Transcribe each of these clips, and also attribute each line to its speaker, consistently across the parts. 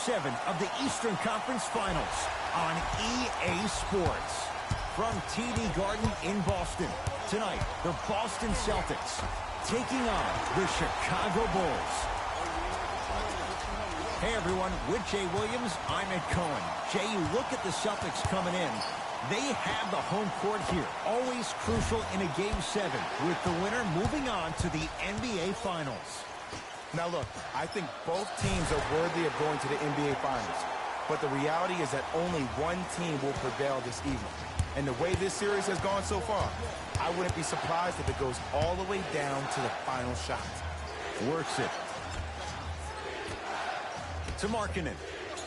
Speaker 1: 7 of the Eastern Conference Finals on EA Sports. From TD Garden in Boston, tonight, the Boston Celtics taking on the Chicago Bulls. Hey everyone, with Jay Williams, I'm Ed Cohen. Jay, you look at the Celtics coming in. They have the home court here, always crucial in a Game 7, with the winner moving on to the NBA Finals.
Speaker 2: Now look, I think both teams are worthy of going to the NBA Finals. But the reality is that only one team will prevail this evening. And the way this series has gone so far, I wouldn't be surprised if it goes all the way down to the final shot.
Speaker 1: Works it. To Markkanen.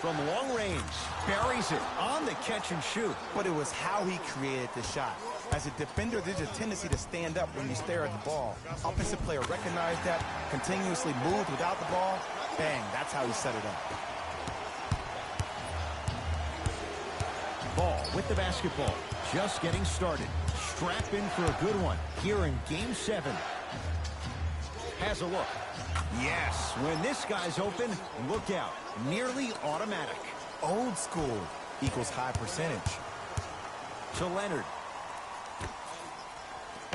Speaker 1: From long range, buries it on the catch and shoot.
Speaker 2: But it was how he created the shot. As a defender, there's a tendency to stand up when you stare at the ball. Offensive player recognized that, continuously moved without the ball. Bang, that's how he set it up.
Speaker 1: Ball with the basketball, just getting started. Strap in for a good one here in Game 7. Has a look. Yes, when this guy's open, look out. Nearly automatic.
Speaker 2: Old school equals high percentage.
Speaker 1: To Leonard.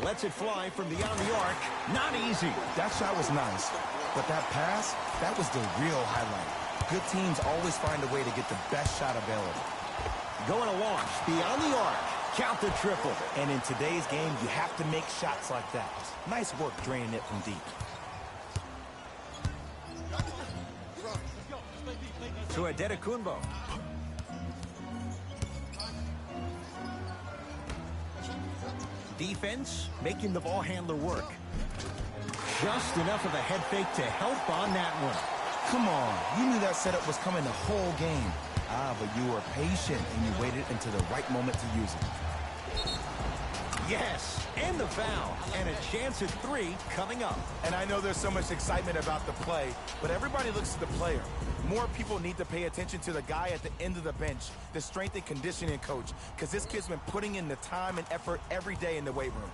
Speaker 1: Lets it fly from beyond the arc. Not easy.
Speaker 2: That shot was nice, but that pass, that was the real highlight. Good teams always find a way to get the best shot available.
Speaker 1: Going to launch beyond the arc. Count the triple.
Speaker 2: And in today's game, you have to make shots like that. Nice work draining it from deep.
Speaker 1: To Adetokunbo. Defense making the ball handler work. Just enough of a head fake to help on that one.
Speaker 2: Come on, you knew that setup was coming the whole game. But you were patient and you waited until the right moment to use it.
Speaker 1: Yes, and the foul, and a chance at 3 coming up.
Speaker 2: And I know there's so much excitement about the play, but everybody looks at the player. More people need to pay attention to the guy at the end of the bench, the strength and conditioning coach, because this kid's been putting in the time and effort every day in the weight room.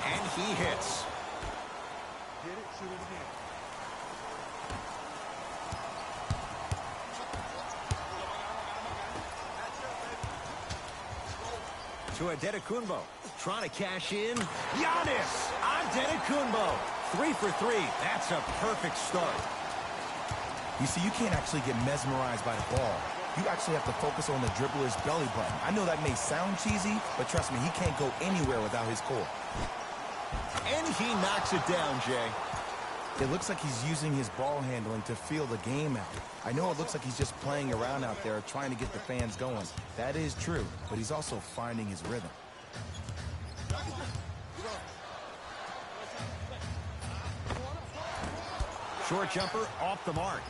Speaker 1: And he hits.
Speaker 3: Get it, shoot it again.
Speaker 1: To Adetokunbo, trying to cash in. Giannis Adetokunbo, 3 for 3. That's a perfect start.
Speaker 2: You see, you can't actually get mesmerized by the ball. You actually have to focus on the dribbler's belly button. I know that may sound cheesy, but trust me, he can't go anywhere without his core.
Speaker 1: And he knocks it down, Jay.
Speaker 2: It looks like he's using his ball handling to feel the game out. I know it looks like he's just playing around out there trying to get the fans going. That is true, but he's also finding his rhythm.
Speaker 1: Short jumper off the mark.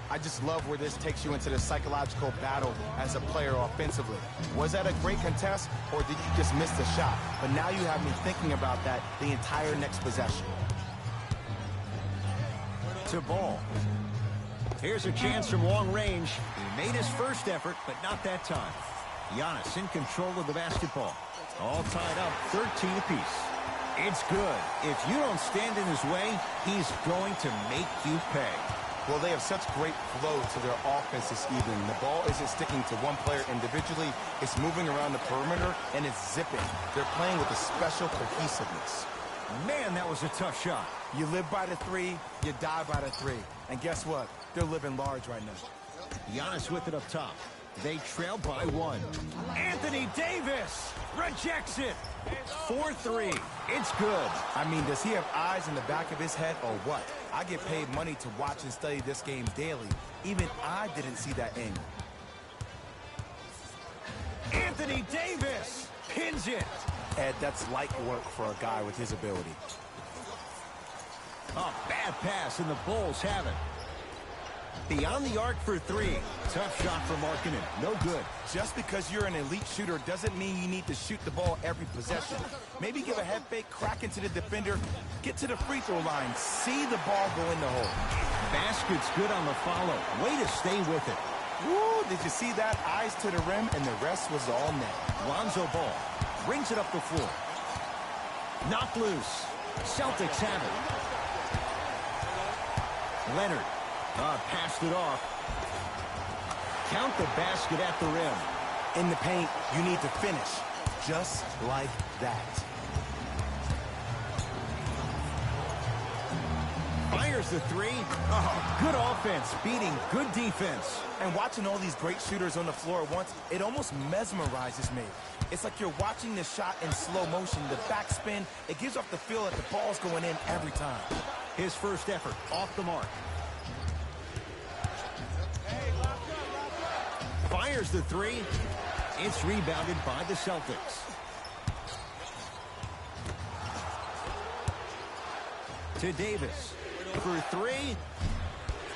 Speaker 2: I just love where this takes you into the psychological battle as a player offensively. Was that a great contest, or did you just miss the shot? But now you have me thinking about that the entire next possession.
Speaker 1: To Ball. Here's a chance from long range. He made his first effort, but not that time. Giannis in control of the basketball. All tied up, 13 apiece. It's good. If you don't stand in his way, he's going to make you pay.
Speaker 2: Well, they have such great flow to their offense this evening. The ball isn't sticking to one player individually. It's moving around the perimeter, and it's zipping. They're playing with a special cohesiveness.
Speaker 1: Man, that was a tough shot.
Speaker 2: You live by the 3, you die by the 3. And guess what? They're living large right now.
Speaker 1: Giannis with it up top. They trail by 1. Anthony Davis rejects it. 4-3. It's good.
Speaker 2: I mean, does he have eyes in the back of his head or what? I get paid money to watch and study this game daily. Even I didn't see that angle.
Speaker 1: Anthony Davis pins it.
Speaker 2: Ed, that's light work for a guy with his ability.
Speaker 1: A bad pass, and the Bulls have it. Beyond the arc for 3. Tough shot for Markkanen. No good.
Speaker 2: Just because you're an elite shooter doesn't mean you need to shoot the ball every possession. Maybe give a head fake, crack into the defender, get to the free throw line, see the ball go in the hole.
Speaker 1: Basket's good on the follow. Way to stay with it.
Speaker 2: Woo, did you see that? Eyes to the rim, and the rest was all net.
Speaker 1: Lonzo Ball brings it up the floor. Knocked loose. Celtics have it. Leonard passed it off. Count the basket at the rim.
Speaker 2: In the paint, you need to finish just like that.
Speaker 1: Fires the three. Oh, good offense beating good defense.
Speaker 2: And watching all these great shooters on the floor at once, it almost mesmerizes me. It's like you're watching the shot in slow motion. The backspin, it gives off the feel that the ball's going in every time.
Speaker 1: His first effort off the mark. Fires the three. It's rebounded by the Celtics. To Davis. For three.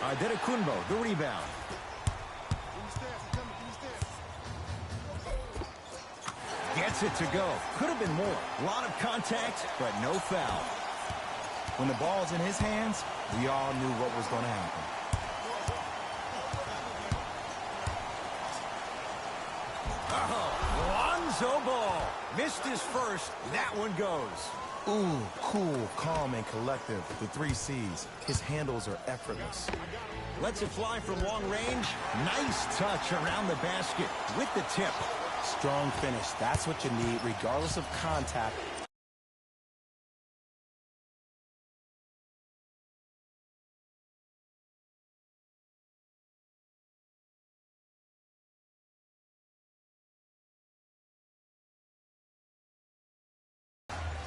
Speaker 1: Adetokunbo, the rebound. Gets it to go. Could have been more. A lot of contact, but no foul.
Speaker 2: When the ball's in his hands, we all knew what was going to happen.
Speaker 1: Lonzo Ball. Missed his first. That one goes.
Speaker 2: Ooh, cool, calm, and collective. The 3 C's. His handles are effortless.
Speaker 1: Lets it fly from long range. Nice touch around the basket with the tip.
Speaker 2: Strong finish. That's what you need, regardless of contact.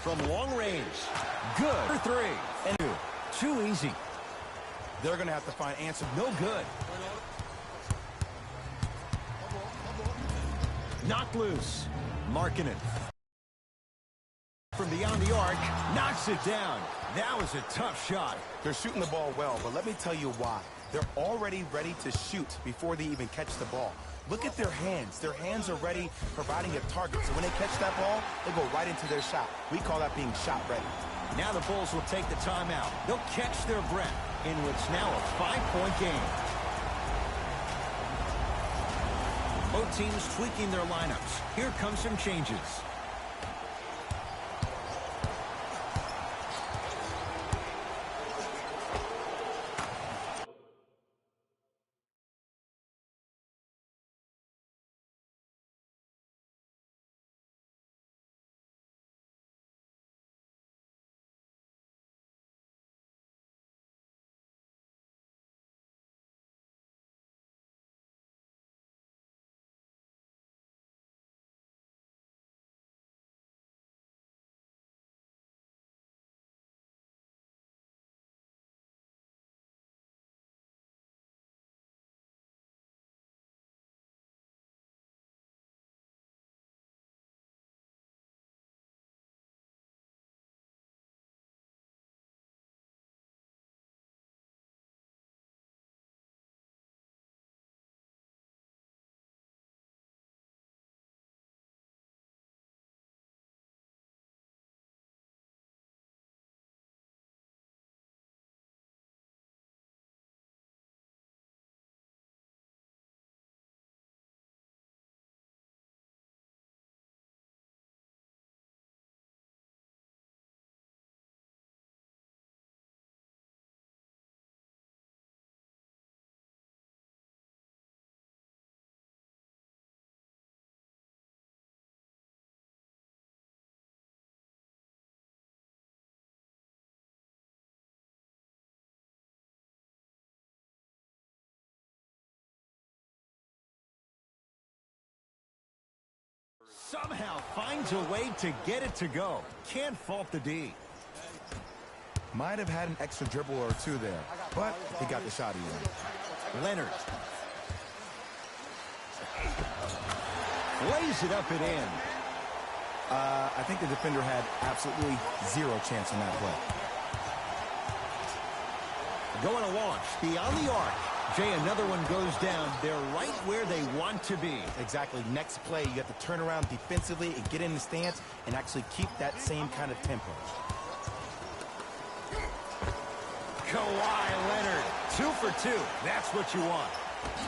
Speaker 1: From long range. Good for three.
Speaker 2: And
Speaker 1: too easy.
Speaker 2: They're going to have to find answers.
Speaker 1: No good. Knocked loose. Marking it. From beyond the arc. Knocks it down. That was a tough shot.
Speaker 2: They're shooting the ball well, but let me tell you why. They're already ready to shoot before they even catch the ball. Look at their hands. Their hands are ready, providing a target. So when they catch that ball, they go right into their shot. We call that being shot ready.
Speaker 1: Now the Bulls will take the timeout. They'll catch their breath in what's now a 5-point game. Both teams tweaking their lineups. Here come some changes. Somehow finds a way to get it to go. Can't fault the D.
Speaker 2: Might have had an extra dribble or two there, but he got the shot in.
Speaker 1: Leonard. Lays it up and in.
Speaker 2: I think the defender had absolutely zero chance on that play.
Speaker 1: Going to launch beyond the arc. Jay, another one goes down. They're right where they want to be.
Speaker 2: Exactly. Next play, you have to turn around defensively and get in the stance and actually keep that same kind of tempo.
Speaker 1: Kawhi Leonard, 2 for 2. That's what you want.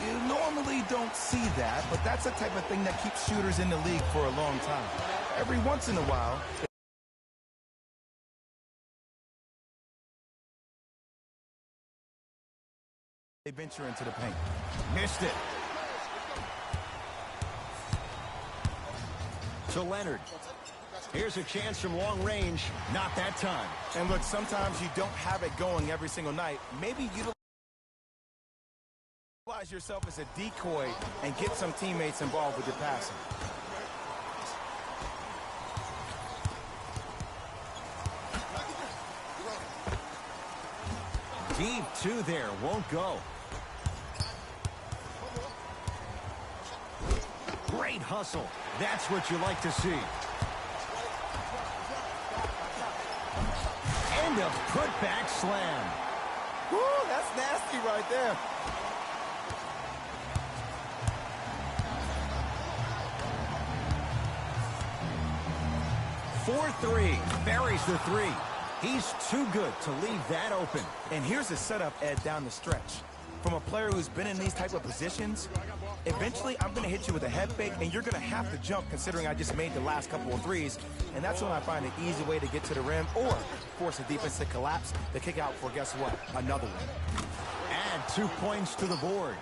Speaker 2: You normally don't see that, but that's the type of thing that keeps shooters in the league for a long time. Every once in a while, they venture into the paint.
Speaker 1: Missed it. To Leonard. Here's a chance from long range. Not that time.
Speaker 2: And look, sometimes you don't have it going every single night. Maybe utilize yourself as a decoy and get some teammates involved with your passing.
Speaker 1: Deep two there. Won't go. Great hustle. That's what you like to see. And a putback slam.
Speaker 2: Woo, that's nasty right there.
Speaker 1: For three. Buries the three. He's too good to leave that open.
Speaker 2: And here's the setup, Ed, down the stretch. From a player who's been in these type of positions, eventually I'm going to hit you with a head fake, and you're going to have to jump considering I just made the last couple of threes. And that's when I find an easy way to get to the rim or force the defense to collapse to kick out for, guess what, another one.
Speaker 1: Add 2 points to the board.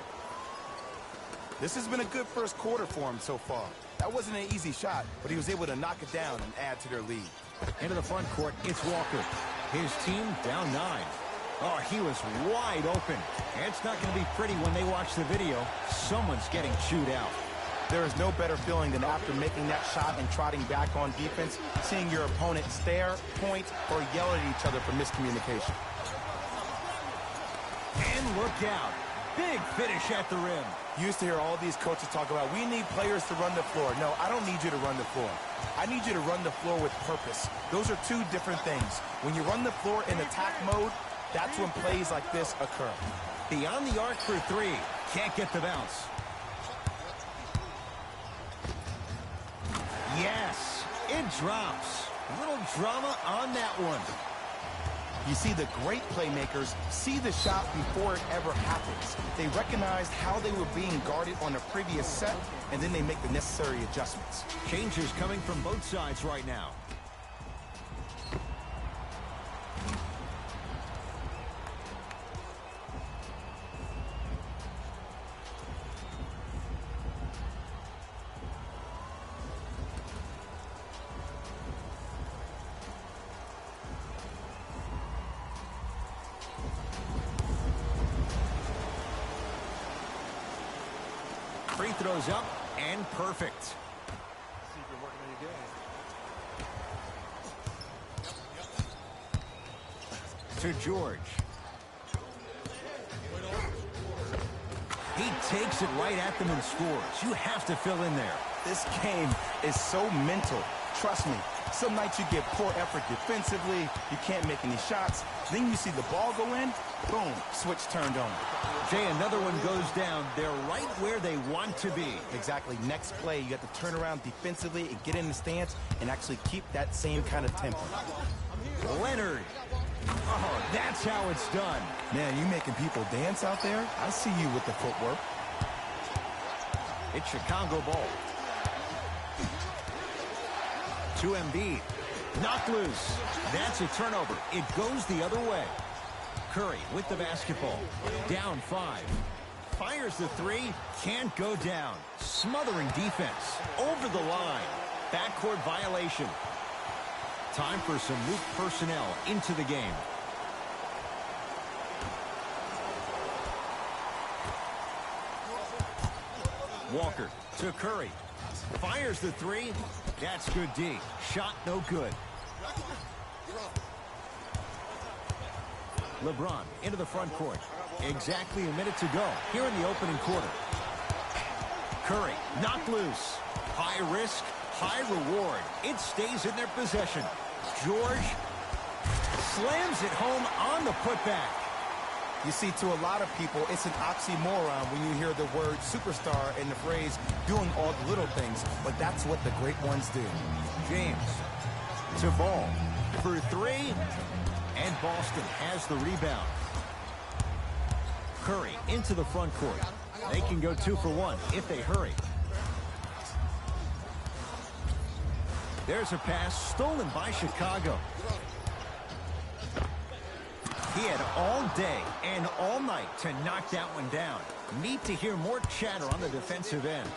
Speaker 2: This has been a good first quarter for him so far. That wasn't an easy shot, but he was able to knock it down and add to their lead.
Speaker 1: Into the front court, it's Walker. His team down 9. Oh, he was wide open. It's not going to be pretty when they watch the video. Someone's getting chewed out.
Speaker 2: There is no better feeling than after making that shot and trotting back on defense, seeing your opponent stare, point, or yell at each other for miscommunication.
Speaker 1: And look out. Big finish at the rim.
Speaker 2: You used to hear all these coaches talk about, we need players to run the floor. No, I don't need you to run the floor. I need you to run the floor with purpose. Those are two different things. When you run the floor in attack mode, that's when plays like this occur.
Speaker 1: Beyond the arc for three. Can't get the bounce. Yes, it drops. A little drama on that one.
Speaker 2: You see, the great playmakers see the shot before it ever happens. They recognized how they were being guarded on the previous set, and then they make the necessary adjustments.
Speaker 1: Changes coming from both sides right now. Free throws up and perfect.
Speaker 3: See if you're working on your game.
Speaker 1: To George. He takes it right at them and scores. You have to fill in there.
Speaker 2: This game is so mental. Trust me, some nights you get poor effort defensively, you can't make any shots, then you see the ball go in, boom, switch turned on.
Speaker 1: Jay, another one goes down. They're right where they want to be.
Speaker 2: Exactly. Next play, you have to turn around defensively and get in the stance and actually keep that same kind of tempo.
Speaker 1: Leonard. Oh, that's how it's done.
Speaker 2: Man, you making people dance out there? I see you with the footwork.
Speaker 1: It's Chicago ball. To Embiid. Knocked loose. That's a turnover. It goes the other way. Curry with the basketball. Down 5. Fires the three. Can't go down. Smothering defense. Over the line. Backcourt violation. Time for some new personnel into the game. Walker to Curry. Fires the three. That's good D. Shot no good. LeBron into the front court. Exactly a minute to go here in the opening quarter. Curry knocked loose. High risk, high reward. It stays in their possession. George slams it home on the putback.
Speaker 2: You see, to a lot of people, it's an oxymoron when you hear the word superstar and the phrase doing all the little things, but that's what the great ones do.
Speaker 1: James to Ball for three, and Boston has the rebound. Curry into the front court. They can go 2 for 1 if they hurry. There's a pass stolen by Chicago. He had all day and all night to knock that one down. Need to hear more chatter on the defensive end.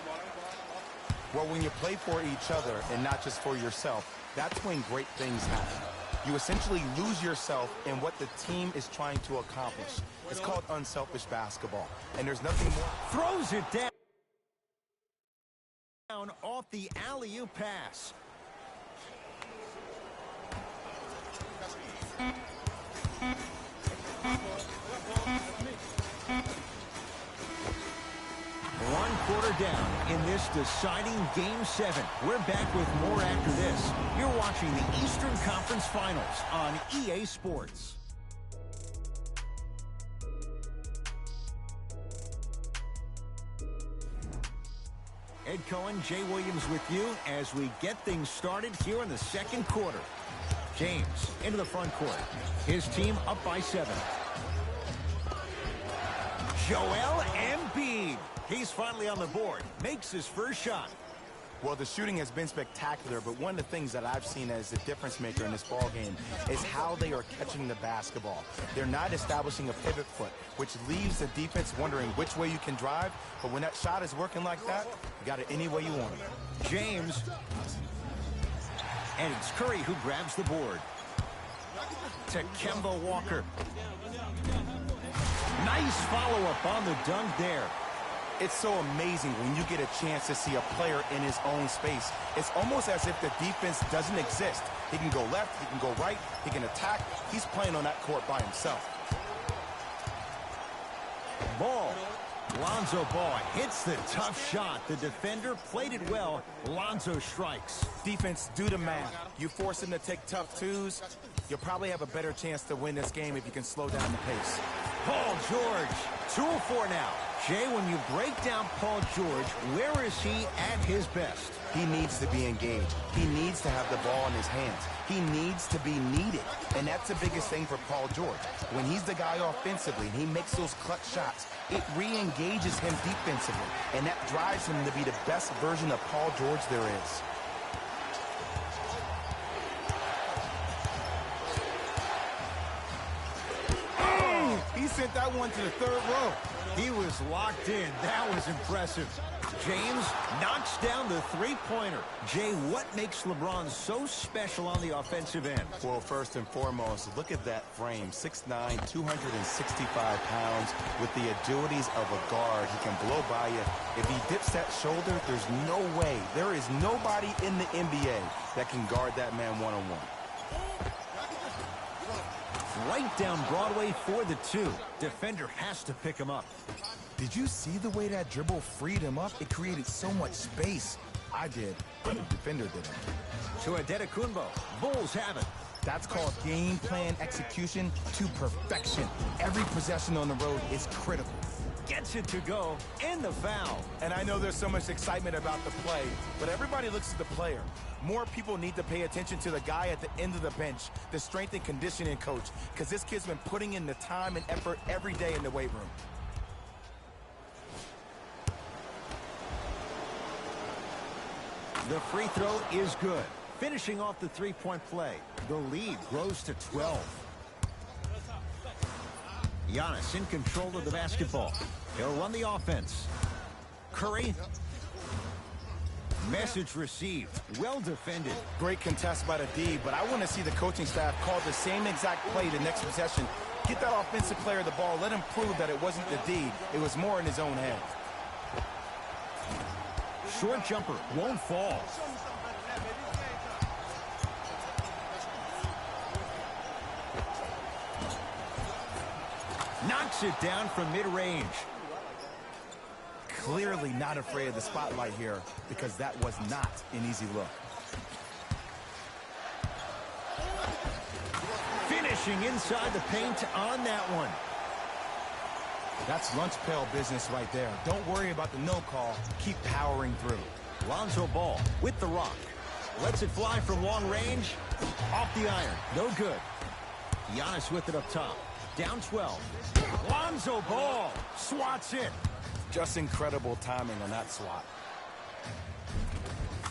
Speaker 2: Well, when you play for each other and not just for yourself, that's when great things happen. You essentially lose yourself in what the team is trying to accomplish. It's called unselfish basketball, and there's nothing more.
Speaker 1: Throws it down off the alley-oop pass. One quarter down in this deciding Game 7. We're back with more after this. You're watching the Eastern Conference Finals on EA Sports. Ed Cohen, Jay Williams with you as we get things started here in the second quarter. James into the front court. His team up by 7. Joel Embiid. He's finally on the board. Makes his first shot.
Speaker 2: Well, the shooting has been spectacular, but one of the things that I've seen as the difference maker in this ball game is how they are catching the basketball. They're not establishing a pivot foot, which leaves the defense wondering which way you can drive. But when that shot is working like that, you got it any way you want it.
Speaker 1: James. And it's Curry who grabs the board. To Kemba Walker. Nice follow-up on the dunk there.
Speaker 2: It's so amazing when you get a chance to see a player in his own space. It's almost as if the defense doesn't exist. He can go left, he can go right, he can attack. He's playing on that court by himself.
Speaker 1: Ball. Lonzo Ball hits the tough shot. The defender played it well. Lonzo strikes.
Speaker 2: Defense, do the math. You force him to take tough twos, you'll probably have a better chance to win this game if you can slow down the pace.
Speaker 1: Paul George, 2-4 now. Jay, when you break down Paul George, where is he at his best?
Speaker 2: He needs to be engaged. He needs to have the ball in his hands. He needs to be needed. And that's the biggest thing for Paul George. When he's the guy offensively and he makes those clutch shots, it re-engages him defensively. And that drives him to be the best version of Paul George there is. He sent that one to the third row.
Speaker 1: He was locked in. That was impressive. James knocks down the three-pointer. Jay, what makes LeBron so special on the offensive end?
Speaker 2: Well, first and foremost, look at that frame. 6'9", 265 pounds with the agilities of a guard. He can blow by you. If he dips that shoulder, there's no way. There is nobody in the NBA that can guard that man one-on-one.
Speaker 1: Right down Broadway for the 2. Defender has to pick him up.
Speaker 2: Did you see the way that dribble freed him up? It created so much space. I did, but the defender didn't.
Speaker 1: To Adetokunbo. Bulls have it.
Speaker 2: That's called game plan execution to perfection. Every possession on the road is critical.
Speaker 1: Gets it to go, and the foul.
Speaker 2: And I know there's so much excitement about the play, but everybody looks at the player. More people need to pay attention to the guy at the end of the bench, the strength and conditioning coach, because this kid's been putting in the time and effort every day in the weight room.
Speaker 1: The free throw is good. Finishing off the three-point play. The lead grows to 12. Giannis in control of the basketball. He'll run the offense. Curry. Message received. Well defended.
Speaker 2: Great contest by the D, but I want to see the coaching staff call the same exact play the next possession. Get that offensive player the ball. Let him prove that it wasn't the D. It was more in his own head.
Speaker 1: Short jumper won't fall. Knocks it down from mid-range.
Speaker 2: Clearly not afraid of the spotlight here because that was not an easy look.
Speaker 1: Finishing inside the paint on that one.
Speaker 2: That's lunch pail business right there. Don't worry about the no call. Keep powering through.
Speaker 1: Lonzo Ball with the rock. Lets it fly from long range. Off the iron. No good. Giannis with it up top. Down 12. Lonzo Ball swats it.
Speaker 2: Just incredible timing on that swat.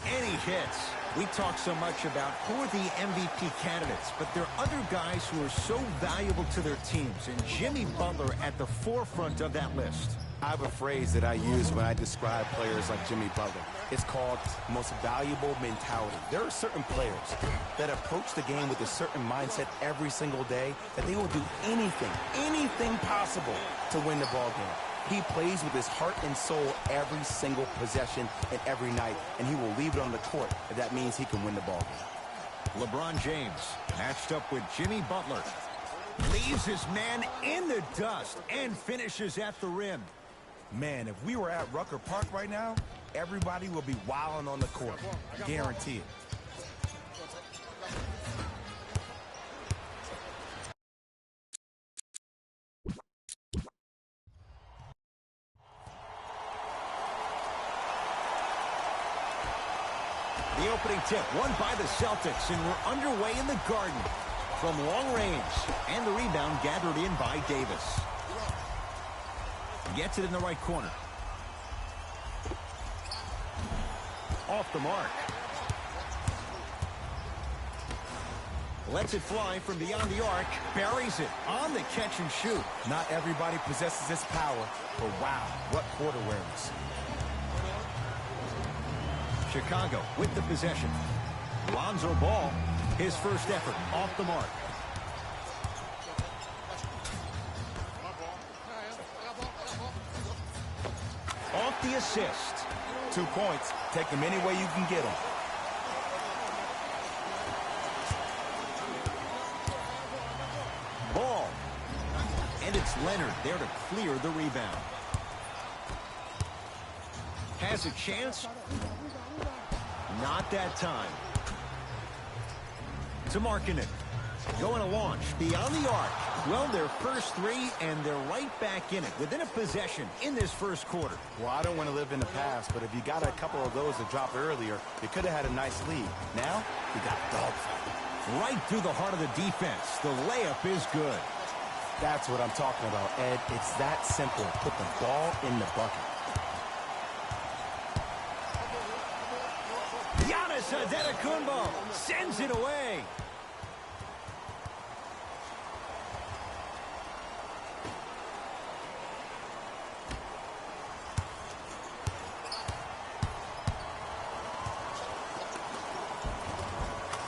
Speaker 1: And he hits. We talk so much about who are the MVP candidates, but there are other guys who are so valuable to their teams, and Jimmy Butler at the forefront of that list.
Speaker 2: I have a phrase that I use when I describe players like Jimmy Butler. It's called most valuable mentality. There are certain players that approach the game with a certain mindset every single day that they will do anything possible to win the ball game. He plays with his heart and soul every single possession and every night, and he will leave it on the court if that means he can win the ball game.
Speaker 1: LeBron James matched up with Jimmy Butler. Leaves his man in the dust and finishes at the rim.
Speaker 2: Man, if we were at Rucker Park right now, everybody will be wilding on the court. Guarantee it.
Speaker 1: The opening tip won by the Celtics, and we're underway in the Garden from long range. And the rebound gathered in by Davis. Gets it in the right corner. Off the mark. Lets it fly from beyond the arc. Buries it on the catch and shoot.
Speaker 2: Not everybody possesses this power, but wow, what court awareness.
Speaker 1: Chicago with the possession. Lonzo Ball, his first effort off the mark. Off the assist.
Speaker 2: 2 points. Take them any way you can get them.
Speaker 1: Ball. And it's Leonard there to clear the rebound. Has a chance. Not that time. To Markkanen. Going to launch beyond the arc. Well, their first three, and they're right back in it within a possession in this first quarter.
Speaker 2: Well, I don't want to live in the past, but if you got a couple of those to drop earlier, you could have had a nice lead. Now, you got a dogfight.
Speaker 1: Right through the heart of the defense. The layup is good.
Speaker 2: That's what I'm talking about, Ed. It's that simple. Put the ball in the bucket.
Speaker 1: Giannis Antetokounmpo sends it away.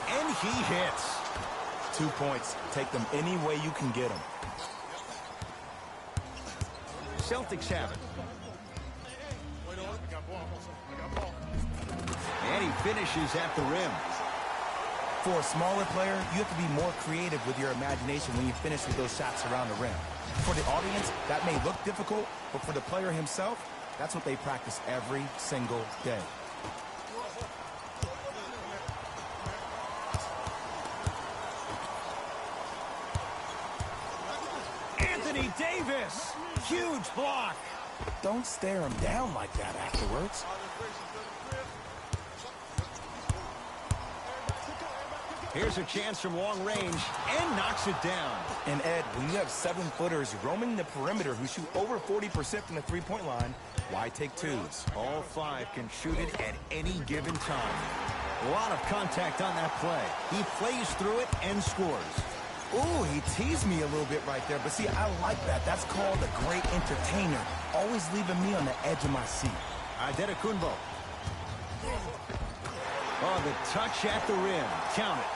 Speaker 1: And he hits.
Speaker 2: 2 points. Take them any way you can get them.
Speaker 1: Celtics have it. And he finishes at the rim.
Speaker 2: For a smaller player, you have to be more creative with your imagination when you finish with those shots around the rim. For the audience, that may look difficult, but for the player himself, that's what they practice every single day.
Speaker 1: Anthony Davis, huge block.
Speaker 2: Don't stare him down like that afterwards.
Speaker 1: Here's a chance from long range and knocks it down.
Speaker 2: And Ed, when you have 7-footers roaming the perimeter who shoot over 40% from the three-point line, why take twos?
Speaker 1: All five can shoot it at any given time. A lot of contact on that play. He plays through it and scores.
Speaker 2: Ooh, he teased me a little bit right there, but see, I like that. That's called a great entertainer. Always leaving me on the edge of my seat.
Speaker 1: Antetokounmpo. Oh, the touch at the rim. Count it.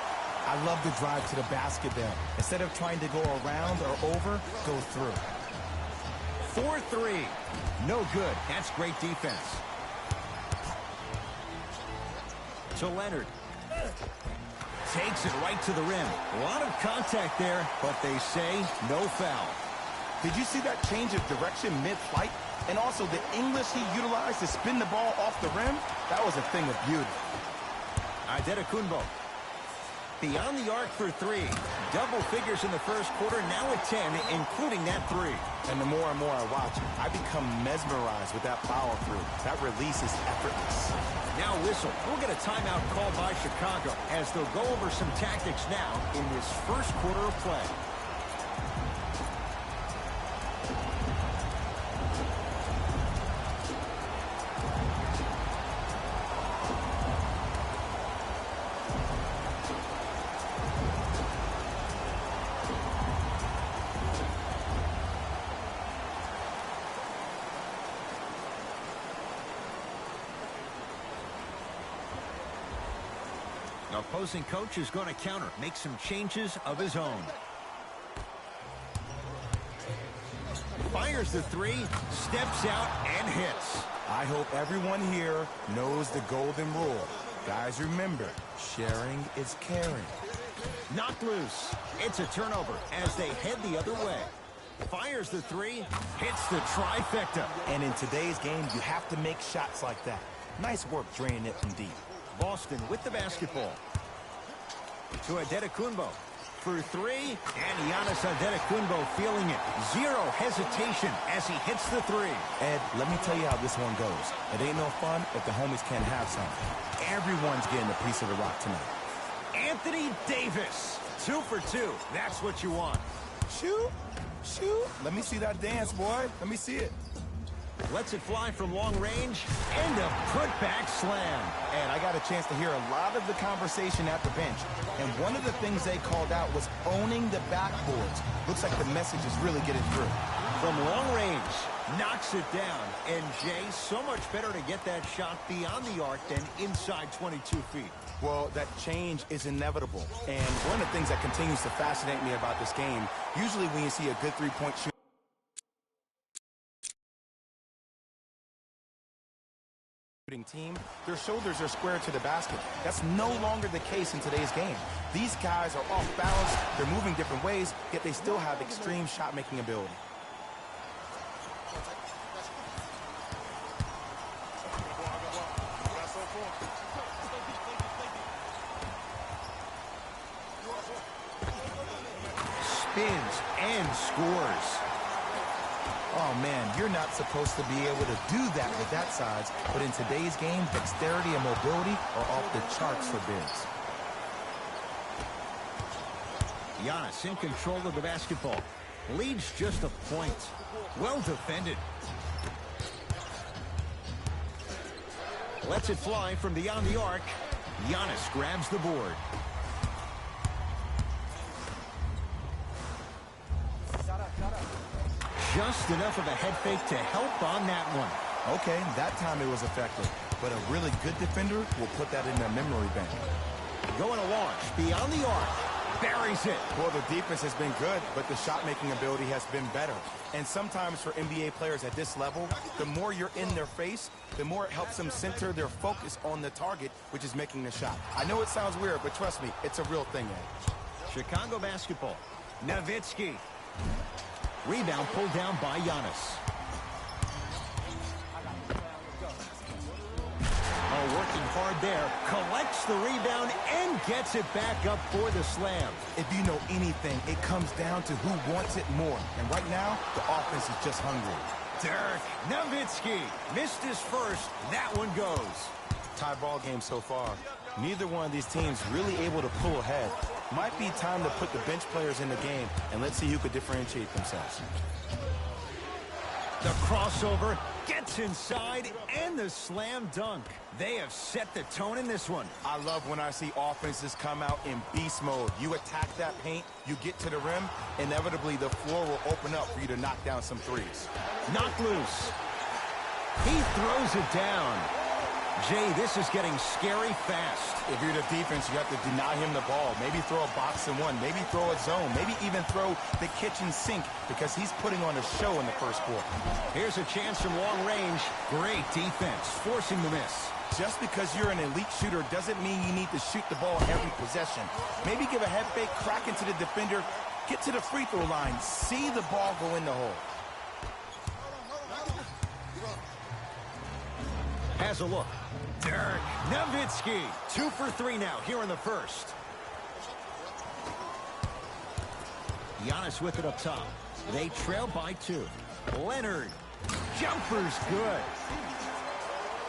Speaker 2: I love the drive to the basket there. Instead of trying to go around or over, go through.
Speaker 1: 4-3. No good. That's great defense. To Leonard. Takes it right to the rim. A lot of contact there, but they say no foul.
Speaker 2: Did you see that change of direction mid-flight? And also the English he utilized to spin the ball off the rim? That was a thing of beauty.
Speaker 1: Antetokounmpo. Beyond the arc for three. Double figures in the first quarter, now at 10, including that three.
Speaker 2: And the more and more I watch, I become mesmerized with that follow-through. That release is effortless.
Speaker 1: Now whistle. We'll get a timeout called by Chicago as they'll go over some tactics now in this first quarter of play. Opposing coach is going to counter, make some changes of his own. Fires the three, steps out, and hits.
Speaker 2: I hope everyone here knows the golden rule. Guys, remember, sharing is caring.
Speaker 1: Knocked loose. It's a turnover as they head the other way. Fires the three, hits the trifecta.
Speaker 2: And in today's game, you have to make shots like that. Nice work draining it from deep.
Speaker 1: Boston with the basketball. To Adetokunbo for three, and Giannis Adetokunbo feeling it. Zero hesitation as he hits the three.
Speaker 2: Ed, let me tell you how this one goes. It ain't no fun if the homies can't have some. Everyone's getting a piece of the rock tonight.
Speaker 1: Anthony Davis, 2 for 2. That's what you want.
Speaker 2: Shoot, shoot. Let me see that dance, boy. Let me see it.
Speaker 1: Lets it fly from long range, and a putback slam.
Speaker 2: And I got a chance to hear a lot of the conversation at the bench. And one of the things they called out was owning the backboards. Looks like the message is really getting through.
Speaker 1: From long range, knocks it down. And Jay, so much better to get that shot beyond the arc than inside 22 feet.
Speaker 2: Well, that change is inevitable. And one of the things that continues to fascinate me about this game, usually when you see a good three-point shooter, team, their shoulders are square to the basket. That's no longer the case in today's game. These guys are off balance, they're moving different ways, yet they still have extreme shot-making ability.
Speaker 1: Spins and scores.
Speaker 2: Oh, man, you're not supposed to be able to do that with that size, but in today's game, dexterity and mobility are off the charts for bigs.
Speaker 1: Giannis in control of the basketball. Leads just a point. Well defended. Lets it fly from beyond the arc. Giannis grabs the board. Just enough of a head fake to help on that one.
Speaker 2: Okay, that time it was effective, but a really good defender will put that in their memory bank.
Speaker 1: Going to launch beyond the arc. Buries it.
Speaker 2: Well, the defense has been good, but the shot-making ability has been better. And sometimes for NBA players at this level, the more you're in their face, the more it helps them center their focus on the target, which is making the shot. I know it sounds weird, but trust me, it's a real thing, Ed.
Speaker 1: Chicago basketball. Nowitzki. Rebound pulled down by Giannis. Oh, working hard there. Collects the rebound and gets it back up for the slam.
Speaker 2: If you know anything, it comes down to who wants it more. And right now, the offense is just hungry.
Speaker 1: Dirk Nowitzki missed his first. That one goes.
Speaker 2: Tie ball game so far. Neither one of these teams really able to pull ahead. Might be time to put the bench players in the game, and let's see who could differentiate themselves.
Speaker 1: The crossover gets inside, and the slam dunk. They have set the tone in this one.
Speaker 2: I love when I see offenses come out in beast mode. You attack that paint, you get to the rim, inevitably the floor will open up for you to knock down some threes.
Speaker 1: Knocked loose. He throws it down. Jay, this is getting scary fast.
Speaker 2: If you're the defense, you have to deny him the ball. Maybe throw a box and one. Maybe throw a zone. Maybe even throw the kitchen sink because he's putting on a show in the first quarter.
Speaker 1: Here's a chance from long range. Great defense, forcing the miss.
Speaker 2: Just because you're an elite shooter doesn't mean you need to shoot the ball every possession. Maybe give a head fake, crack into the defender, get to the free throw line, see the ball go in the hole.
Speaker 1: Has a look. Dirk Nowitzki, 2 for 3 now here in the first. Giannis with it up top. They trail by 2. Leonard, jumper's good.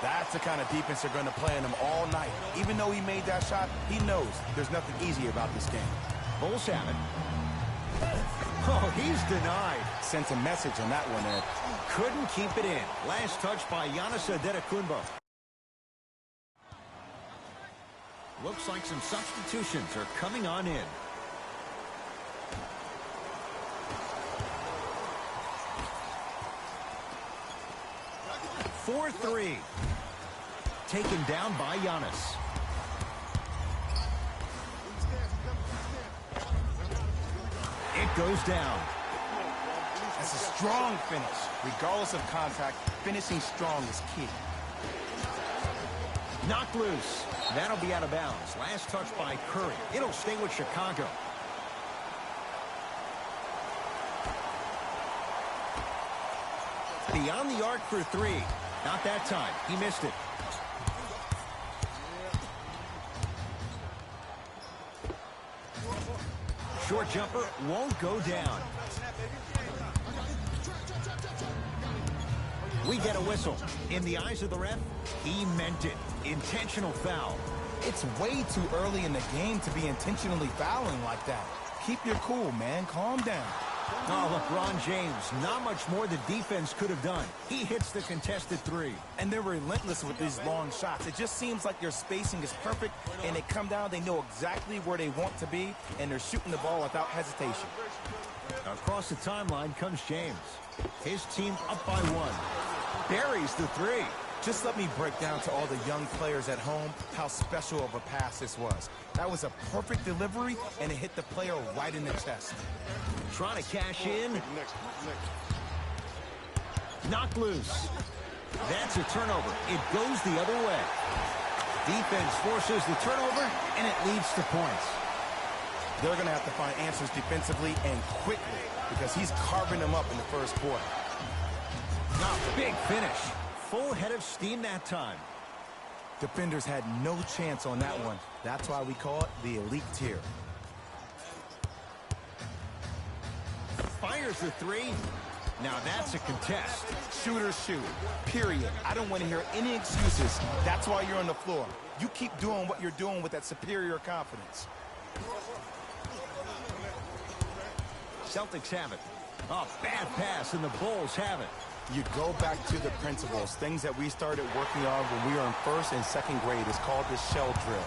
Speaker 2: That's the kind of defense they're going to play in him all night. Even though he made that shot, he knows there's nothing easy about this game.
Speaker 1: Bulls have it. Oh, he's denied.
Speaker 2: Sent a message on that one, Ed.
Speaker 1: Couldn't keep it in. Last touch by Giannis Adetokunbo. Looks like some substitutions are coming on in. For 3. Taken down by Giannis. goes down.
Speaker 2: That's a strong finish. Regardless of contact, finishing strong is key.
Speaker 1: Knocked loose. That'll be out of bounds. Last touch by Curry. It'll stay with Chicago. Beyond the arc for three. Not that time. He missed it. Short jumper won't go down. We get a whistle. In the eyes of the ref, he meant it. Intentional foul.
Speaker 2: It's way too early in the game to be intentionally fouling like that. Keep your cool, man. Calm down.
Speaker 1: Oh, LeBron James, not much more the defense could have done. He hits the contested three.
Speaker 2: And they're relentless with these long shots. It just seems like their spacing is perfect, and they come down, they know exactly where they want to be, and they're shooting the ball without hesitation.
Speaker 1: Across the timeline comes James. His team up by one. Buries the three.
Speaker 2: Just let me break down to all the young players at home how special of a pass this was. That was a perfect delivery, and it hit the player right in the chest.
Speaker 1: Trying to cash in. Knocked loose. That's a turnover. It goes the other way. Defense forces the turnover, and it leads to points.
Speaker 2: They're going to have to find answers defensively and quickly because he's carving them up in the first quarter.
Speaker 1: Big finish. Full head of steam that time.
Speaker 2: Defenders had no chance on that one. That's why we call it the elite tier.
Speaker 1: Fires the three. Now that's a contest.
Speaker 2: Shooters shoot. Period. I don't want to hear any excuses. That's why you're on the floor. You keep doing what you're doing with that superior confidence.
Speaker 1: Celtics have it. Oh, bad pass, and the Bulls have it.
Speaker 2: You go back to the principles, things that we started working on when we were in first and second grade. It's called the shell drill.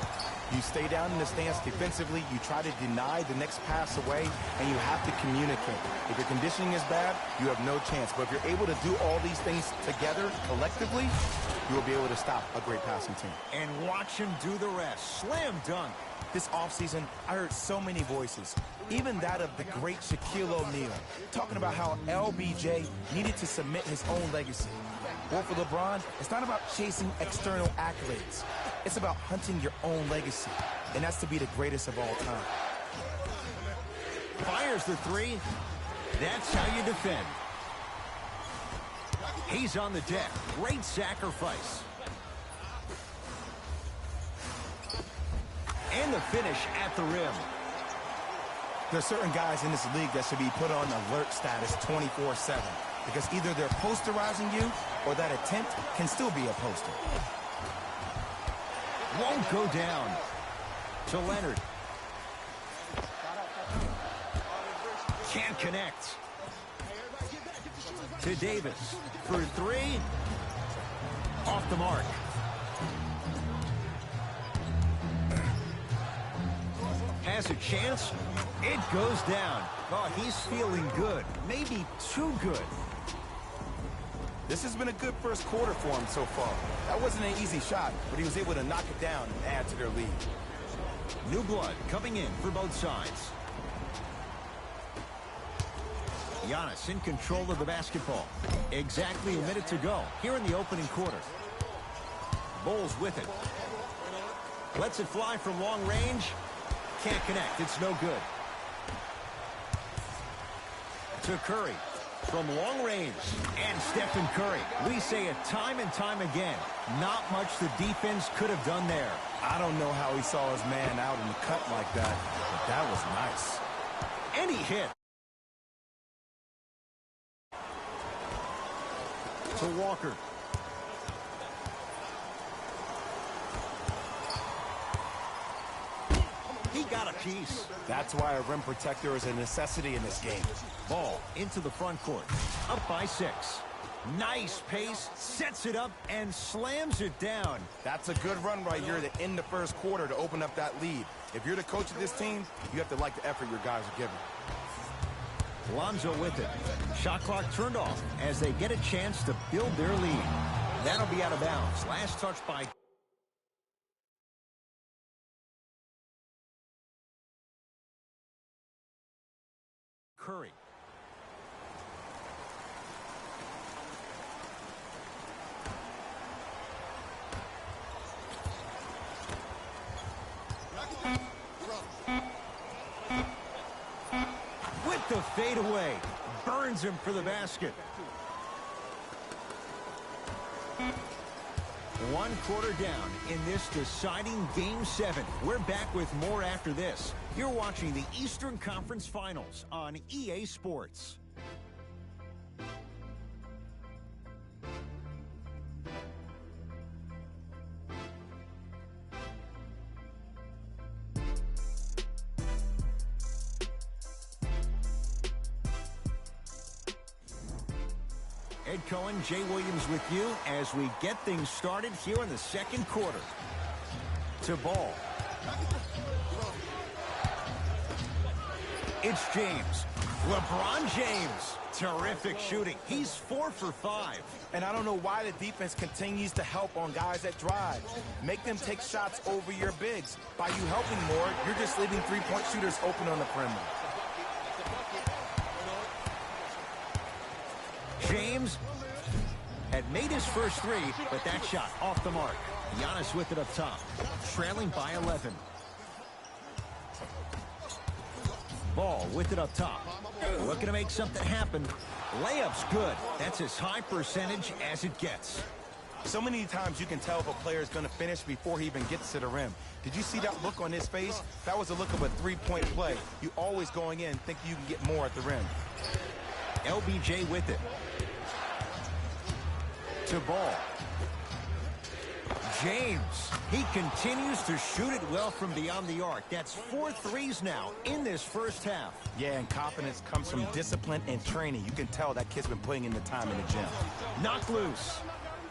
Speaker 2: You stay down in the stance defensively, you try to deny the next pass away, and you have to communicate. If your conditioning is bad, you have no chance. But if you're able to do all these things together, collectively, you will be able to stop a great passing team.
Speaker 1: And watch him do the rest. Slam dunk.
Speaker 2: This offseason, I heard so many voices, even that of the great Shaquille O'Neal, talking about how LBJ needed to submit his own legacy. Well, for LeBron, it's not about chasing external accolades. It's about hunting your own legacy, and that's to be the greatest of all time.
Speaker 1: Fires the three. That's how you defend. He's on the deck. Great sacrifice. And the finish at the rim.
Speaker 2: There's certain guys in this league that should be put on alert status 24/7 because either they're posterizing you or that attempt can still be a poster.
Speaker 1: Won't go down. To Leonard. Can't connect. To Davis. For three. Off the mark. Has a chance. It goes down. Oh, he's feeling good. Maybe too good.
Speaker 2: This has been a good first quarter for him so far. That wasn't an easy shot, but he was able to knock it down and add to their lead.
Speaker 1: New blood coming in for both sides. Giannis in control of the basketball. Exactly a minute to go here in the opening quarter. Bulls with it. Lets it fly from long range. Can't connect. It's no good. To Curry from long range. And Stephen Curry. We say it time and time again. Not much the defense could have done there.
Speaker 2: I don't know how he saw his man out in the cut like that, but that was nice.
Speaker 1: And he hit. To Walker. He got a piece.
Speaker 2: That's why a rim protector is a necessity in this game.
Speaker 1: Ball into the front court. Up by 6. Nice pace. Sets it up and slams it down.
Speaker 2: That's a good run right here to end the first quarter to open up that lead. If you're the coach of this team, you have to like the effort your guys are giving.
Speaker 1: Lonzo with it. Shot clock turned off as they get a chance to build their lead. That'll be out of bounds. Last touch by Curry. With the fadeaway, burns him for the basket. One quarter down in this deciding Game 7. We're back with more after this. You're watching the Eastern Conference Finals on EA Sports. Ed Cohen, Jay Williams with you as we get things started here in the second quarter. To Ball. It's James. LeBron James. Terrific shooting. He's 4 for 5.
Speaker 2: And I don't know why the defense continues to help on guys that drive. Make them take shots over your bigs. By you helping more, you're just leaving three-point shooters open on the perimeter.
Speaker 1: James had made his first three, but that shot off the mark. Giannis with it up top, trailing by 11. Ball with it up top. Looking to make something happen. Layup's good. That's as high percentage as it gets.
Speaker 2: So many times you can tell if a player is going to finish before he even gets to the rim. Did you see that look on his face? That was the look of a three-point play. You always going in thinking you can get more at the rim.
Speaker 1: LBJ with it. To Ball. James, he continues to shoot it well from beyond the arc. That's 4 threes now in this first half.
Speaker 2: Yeah, and confidence comes from discipline and training. You can tell that kid's been putting in the time in the gym.
Speaker 1: Knocked loose.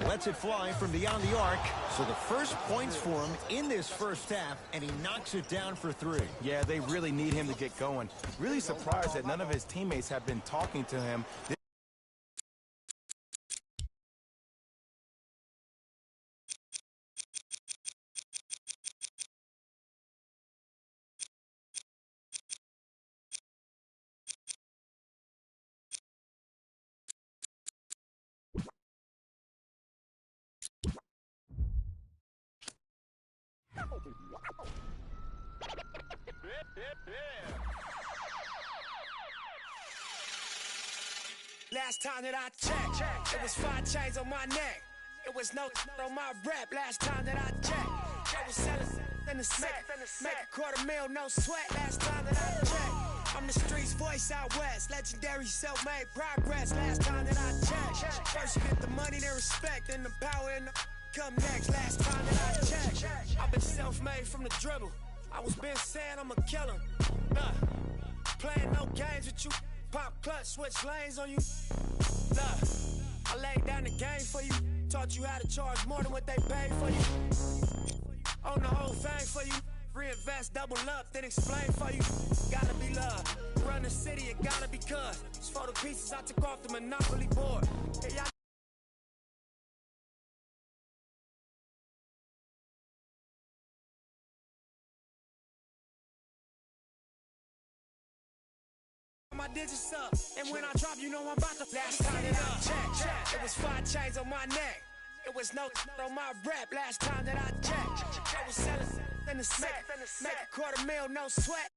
Speaker 1: Lets it fly from beyond the arc. So the first points for him in this first half, and he knocks it down for 3.
Speaker 2: Yeah, they really need him to get going. Really surprised that none of his teammates have been talking to him.
Speaker 4: Last time that I checked, it was 5 chains on my neck. It was no on my rep. Last time that I checked, I was selling in the sack. Make a $250,000, no sweat. Last time that I checked, I'm the streets voice out west. Legendary self-made progress. Last time that I checked, first you get the money, then respect, then the power and the come next. Last time that I checked, I've been self-made from the dribble. I was been saying I'm a killer. Playing no games with you. Pop clutch, switch lanes on you. Look, I laid down the game for you. Taught you how to charge more than what they paid for you. Own the whole thing for you. Reinvest, double up, then explain for you. Gotta be love. Run the city, it gotta be cuz. It's for the pieces I took off the Monopoly board. Hey, my digits up, and when I drop, you know I'm about to. Last time that I checked, it was 5 chains on my neck. It was no on my rep. Last time that I checked, I was selling in the sack. Make a $250,000, no sweat.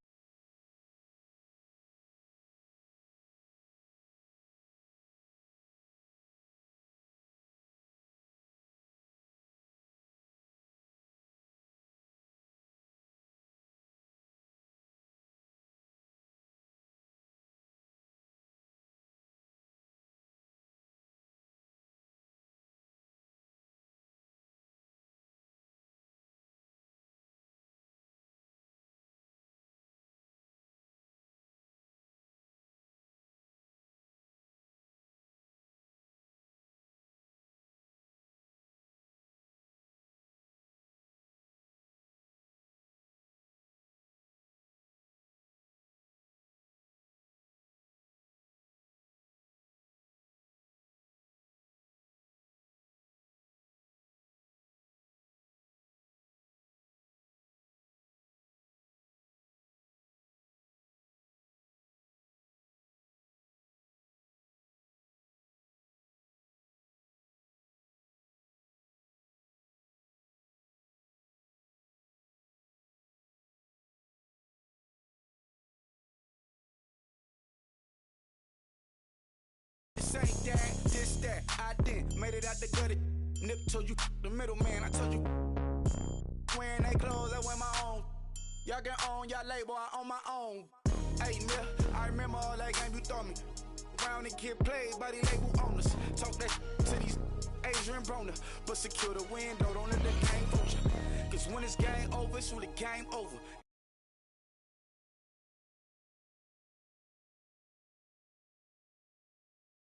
Speaker 5: This ain't that, this that. I didn't made it out the gutter. Nip told you the middleman. I told you wearing they clothes, I wear my own. Y'all get on y'all label, I own my own. Hey, Mill, I remember all that game you thought me. Round and get played by the label owners. Talk that to these Adrian Broner, but secure the window, don't let the game vulture. Cause when it's game over, it's when the game over.